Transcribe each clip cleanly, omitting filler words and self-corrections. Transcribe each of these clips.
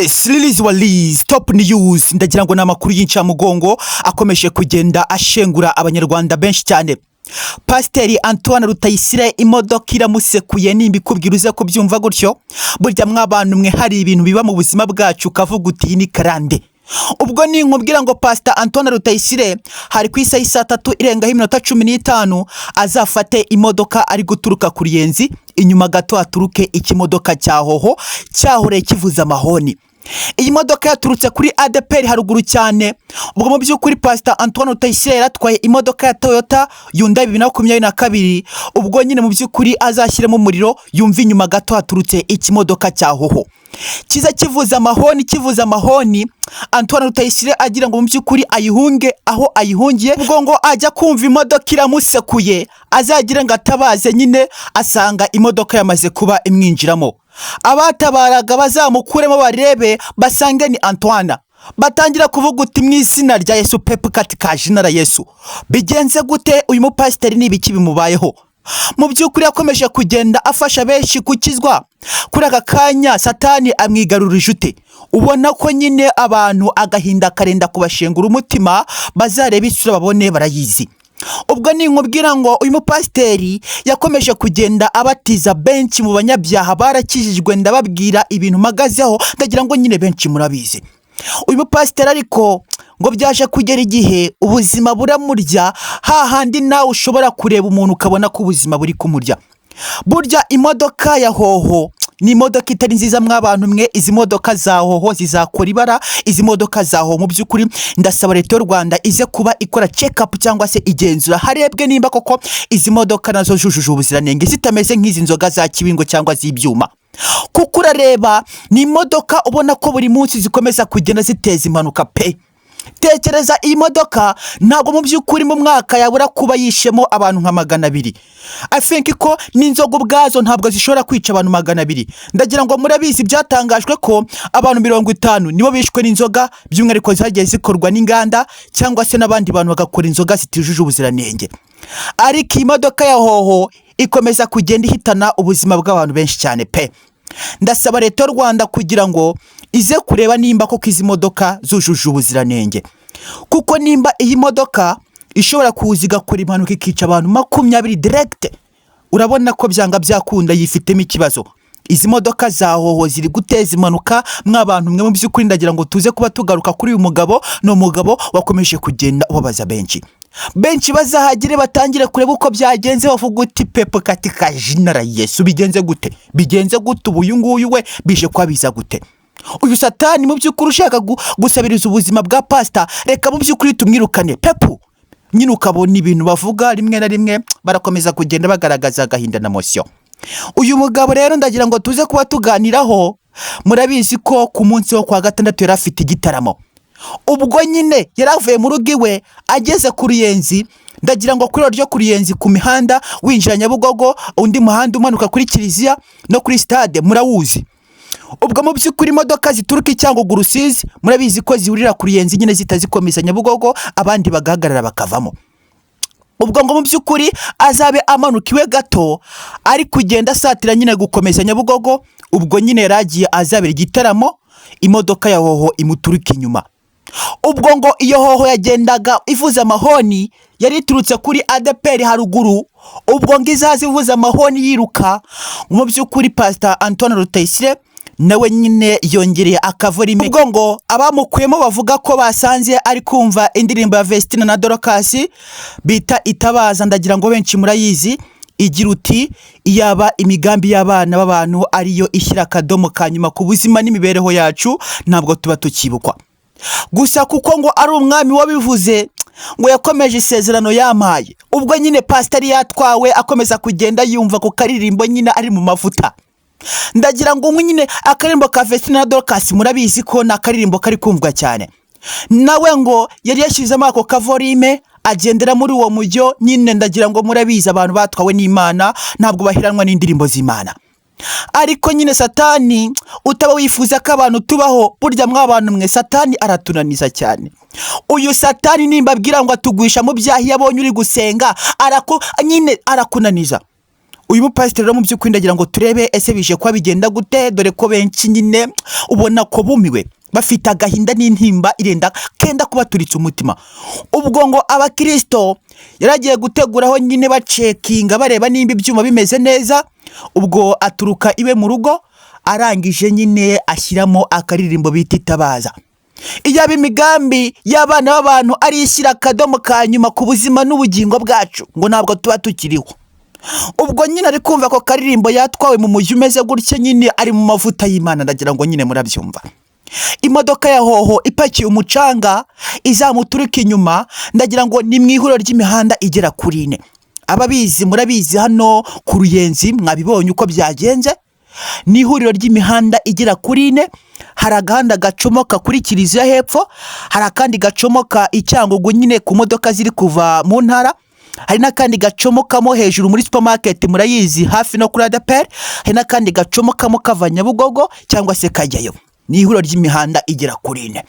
Yes, release top news ndagira ngo namakuru y'incamugongo akomeje kugenda ashengura abanyarwanda benshi cyane. Pasiteri Antoine Rutayisire imodoka iramusekuye nimba ikubwira uze kubyumva gutyo. Burya mwabantu mwe hari ibintu biba mu buzima bwacu ukavuga uti ni karande. Ubwo ni nkubwira ngo Pastor Antoine Rutayisire hari ku isaha saa 3 irengaho iminota 15 azafate imodoka ari guturuka kuri Yenzi, inyuma gato aturuke ikimodoka cyahoho cyahore kivuza amahoni. Iyi modoka yaturutse kuri ADPR haruguru cyane. Ubwo mu by'ukuri Pastor Antoine Rutayisire yaratwaye imodoka ya Toyota Hyundai 2022. Ubwo nyine mu by'ukuri azashyiremo umuriro yumva inyuma gato haturutse ikimodoka cyahoho kiza kivuza amahoni. Antoine Rutayisire agira ngo mu by'ukuri ayihunge aho ayihungiye, ubwo ngo ajya kumva imodoka iramusekuye azagira ngo atabaze nyine asanga imodoka yamaze kuba imwinjiramo. Abatabaraga bazamukuremo barebe basange ni Antoine, batangira kuvuga uti mu izina rya Yesu pepe katika jina la Yesu. Bigenze gute uyu mupasiteri n'ibiki bimubayeho? Mu by'ukuri yakomeje kugenda afasha benshi gukizwa. Kuri aka kanya Satani amwigarurije ute? Ubona ko nyine abantu agahinda karenda kubashengura umutima, bazareba isura babone barayizi. Ubwo ni nkubwira ngo uyu mupasiteri yakomeje kugenda abatiza benshi mu banyabyaha barakijijwe, ndababwira ibintu magazeho ndagira ngo nyine benshi murabizi. Uyu mupasiteri ariko ngo byaje kugera igihe ubuzima buramurya, hahandi nawe ushobora kureba umuntu ukabona ko ubuzima buri kumurya. Burya imodoka ya hoho ni imodoka itari nziza mwabantu mwe. Izi modoka za hoho zizakora ibara. Izi modoka za hoho mu by'ukuri ndasaba leta y'u Rwanda ize kuba ikora check up cyangwa se igenzura harebwe nimba koko izi modoka nazo jujuje ubuziranenge, zitameze nk'izi nzoga za kibingo cyangwa z'ibyuma. Kuko urareba ni imodoka ubona ko buri munsi zikomeza kugenda ziteza impanuka pe. Tekereza iyi modoka ntabwo mu by'ukuri mu mwaka yabura kuba yishemo abantu nka 200. I think ko n'inzoga ubwazo ntabwo zishobora kwica abantu 200. Ndagira ngo murabizi byatangajwe ko abantu 50 nibo bishwe n'inzoga, by'umwihariko zagiye zikorwa n'inganda cyangwa se n'abandi bantu bagakora inzoga zitijuje ubuziranenge. Ariko iyi modoka ya hoho ikomeza kugenda ihitana ubuzima bw'abantu benshi cyane pe. Ndasaba leta y'u Rwanda kugira ngo ize kureba nimba koko izi modoka zujuje ubuziranenge, kuko nimba iyi modoka ishobora kuziga kuri impanuka ikica abantu 20 direct, urabona ko byanga byakunda yifitemo ikibazo. Izi modoka za hoho ziri guteza impanuka mwabantu mwe. Mu by'ukuri ndagira ngo tuze kuba tugaruka kuri uyu mugabo. No mugabo wakomeje kugenda ubabaza benshi bazahagire batangire kureba uko byagenze bavuga uti pepe katika jina la Yesu. Bigenze gute uyu nguyu we bije kwabiza gute? Uyu Satani mu by'ukuri ushaka gusabiriza ubuzima bwa pastor, reka mu by'ukuri tumwirukane pepu. Nyine ukabona ibintu bavuga rimwe na rimwe barakomeza kugenda bagaragaza agahinda na motion. Uyu mugabo rero ndagira ngo tuze kuba tuganiraho. Murabizi ko ku munsi wo kwa gatandatu yari afite igitaramo. Ubwo nyine yaravuye mu rugo iwe ageze kuri Yenzi. Ndagira ngo kuri ryo kuri Yenzi ku mihanda winjira Nyabugogo, undi muhanda umanuka kuri Kiliziya no kuri stade murawuzi. Ubwo mu by'ukuri imodoka zituruka Icyangugu Rusizi murabizi ko zihurira kuri Yenzi nyine zitazikomeza Nyabugogo, abandi bagahagarara bakavamo. Ubwo ngo mu by'ukuri azabe amanukiwe gato ari kugenda satira nyine gukomeza Nyabugogo. Ubwo nyine yaragiye azabira igitaramo, imodoka ya hoho imuturuka inyuma. Ubwo ngo iyo hoho yagendaga ivuza amahoni yari iturutse kuri ADPR haruguru. Ubwo ngo izazi ivuza amahoni yiruka. Mu by'ukuri Pastor Antoine Rutayisire nawe nyine yongereye akavorime. Ubwo ngo abamukuyemo bavuga ko basanze ari kumva indirimbo ya Vestina na Dorcas bita Itabaza. Ndagira ngo benshi murayizi, igira uti iyaba imigambi y'abana b'abantu ariyo ishyira akadomo kanyuma ku buzima n'imibereho yacu ntabwo tuba tukibukwa. Gusa kuko ngo ari umwami wabivuze ngo yakomeje isezerano yampaye. Ubwo nyine pastor yatwawe akomeza kugenda yumva ku karirimbo nyine ari mu mavuta. Ndagira ngo nyine akaririmbo ka Vestina na Dorcas murabizi ko na karirimbo kari kumvwa cyane. Nawe ngo yari yashizemo ako kavorime agendera muri uwo mujyo nyine. Ndagira ngo murabizi abantu batwawe n'Imana ntabwo bahiranwa n'indirimbo z'Imana. Ariko nyine Satani utaba wifuza ko abantu tubaho. Burya mwabantu mwe Satani aratunaniza cyane. Uyu Satani nimba abwira ngo atugwisha mu byahi yabonye uri gusenga nyine arakunaniza. uyu mupasiteri rero mu by'ukuri ndagira ngo turebe ese bije kwa bigenda gute, dore ko benshi nyine ubona ko bumiwe bafite agahinda n'intimba irenda kenda kubaturitsa umutima. Ubwo ngo abakristo yaragiye guteguraho nyine bacekinga bareba nimba ibyuma bimeze neza, ubwo aturuka iwe mu rugo arangije nyine ashyiramo akaririmbo bita itabaza. Iyaba imigambi y'abana b'abantu ari ishyira akadomo ka nyuma ku buzima n'ubugingo bwacu ngo ntabwo tuba tukiriho. Ubwo nyine ari kumva ko karirimbo yatwawe mu mujyi umeze gutya nyine ari mu mavuta y'Imana, ndagira ngo nyine murabyumva. Imodoka ya hoho ipakiye umucanga izamuturika inyuma, ndagira ngo ni mu ihuriro ry'imihanda igera kuri 4. Ababizi murabizi hano ku Ruyenzi mwabibonye uko byagenze. Ni ihuriro ry'imihanda igera kuri 4, hari agahanda gacomoka kuri Kiliziya hepfo, hari akandi gacomoka Icyangugu nyine ku modoka ziri kuva mu ntara, hari n'akandi gacomokamo hejuru muri supermarket murayizi hafi no kuri ADPR, hari n'akandi gacomokamo kava Nyabugogo cyangwa se kajyayo. Ni ihuriro ry'imihanda igera kuri 4.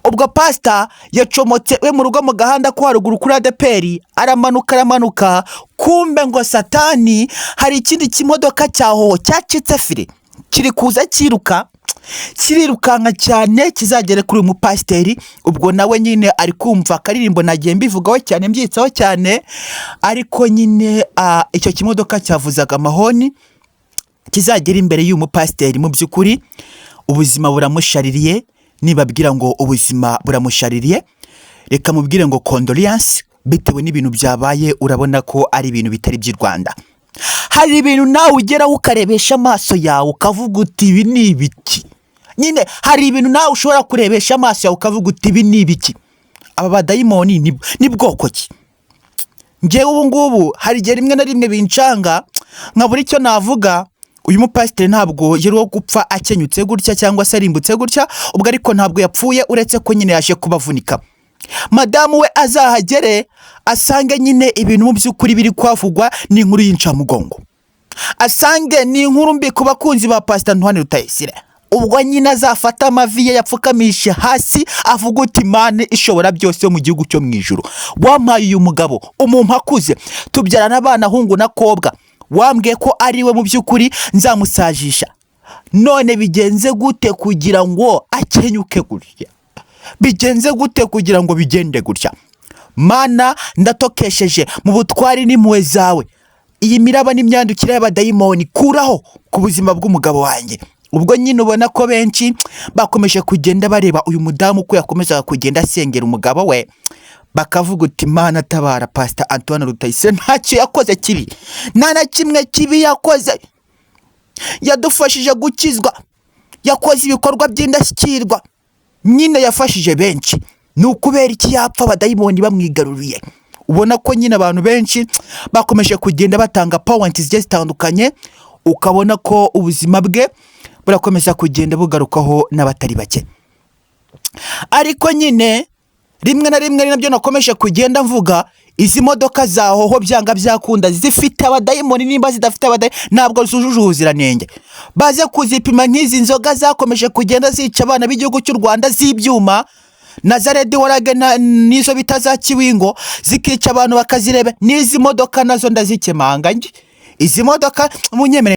Ubwo pastor yacomotse we mu rugo mu gahanda ko haruguru kuri ADPR, aramanuka kumbe ngo satani hari ikindi kimodoka cyaho cyacitse fire kiri kuza kirirukanka cyane kizagere kuri uyu mupasiteri. Ubwo nawe nyine ari kumva akaririmbo nagiye mbivugaho cyane mbyitsaho cyane, ariko nyine icyo kimodoka cyavuzaga amahoni kizagera imbere y'uyu mupasiteri. Mu by'ukuri ubuzima buramushaririye, nibabwira ngo ubuzima buramushaririye reka mubwire ngo condolence, bitewe n'ibintu byabaye urabona ko ari ibintu bitari by'i Rwanda. Hari ibintu nawe ugeraho ukarebesha amaso yawe ukavuga uti ibi ni ibiki. Nyine hari ibintu nawe ushobora kurebesha amaso yawe ukavuga uti ibi ni ibiki. Aba badayimoni ni bwoko ki? Ngewe ubu ngubu hari igihe rimwe na rimwe bincanga nkabura icyo navuga. Uyu mupasiteri ntabwo yero gupfa akenyutse gutya cyangwa se arimbutse gutya, ubwo ariko ntabwo yapfuye uretse ko nyine yaje kubavunika. Madamu we azahagere asange nyine ibintu mu by'ukuri biri kwavugwa ni inkuru y'incamugongo, asange ni inkuru mbi ku bakunzi ba Pastor Antoine Rutayisire. Ubwo nyine azafata amavi ye yapfukamisha hasi avuga uti Imana ishobora byose mu gihugu cyo mu ijuru, wampaye uyu mugabo umumpakuze tubyarana abana hungu na kobwa, wambwiye ko ari we mu by'ukuri nzamusajisha, none bigenze gute kugira ngo akenyuke gutya? Bigenze gute kugira ngo bigende gutya? Mana ndatokesheje mu butwari n'impuhwe zawe iyi miraba n'imyandukire y'abadayimoni kuraho ku buzima bw'umugabo wanjye. Ubwo nyine ubona ko benshi bakomeje kugenda bareba uyu mudamu ko yakomezaga kugenda asengera umugabo we, bakavuga uti Mana tabara Pastor Antoine Rutayisire, ntacyo yakoze kibi, nta na kimwe kibi yakoze, yadufashije gukizwa, yakoze ibikorwa by'indashyikirwa, nyine yafashije benshi. Ni ukubera iki yapfa abadayimoni bamwigaruriye? Ubona ko nyine abantu benshi bakomeje kugenda batanga points zigiye zitandukanye, ukabona ko ubuzima bwe burakomeza kugenda bugarukaho n'abatari bake. Ariko nyine rimwe na rimwe nabyo nakomeje kugenda mvuga, izi modoka zahoho byanga byakunda zifite abadayimoni, nimba zidafite abadayimoni ntabwo zujuje ubuziranenge. Baze kuzipima nk'izi nzoga zakomeje kugenda zica abana b'igihugu cy'u Rwanda z'ibyuma na za Red Warage nizo bita za Kiwingo, zikica abantu bakazirebe. N'izi modoka nazo ndazikemanga, izi modoka munyemere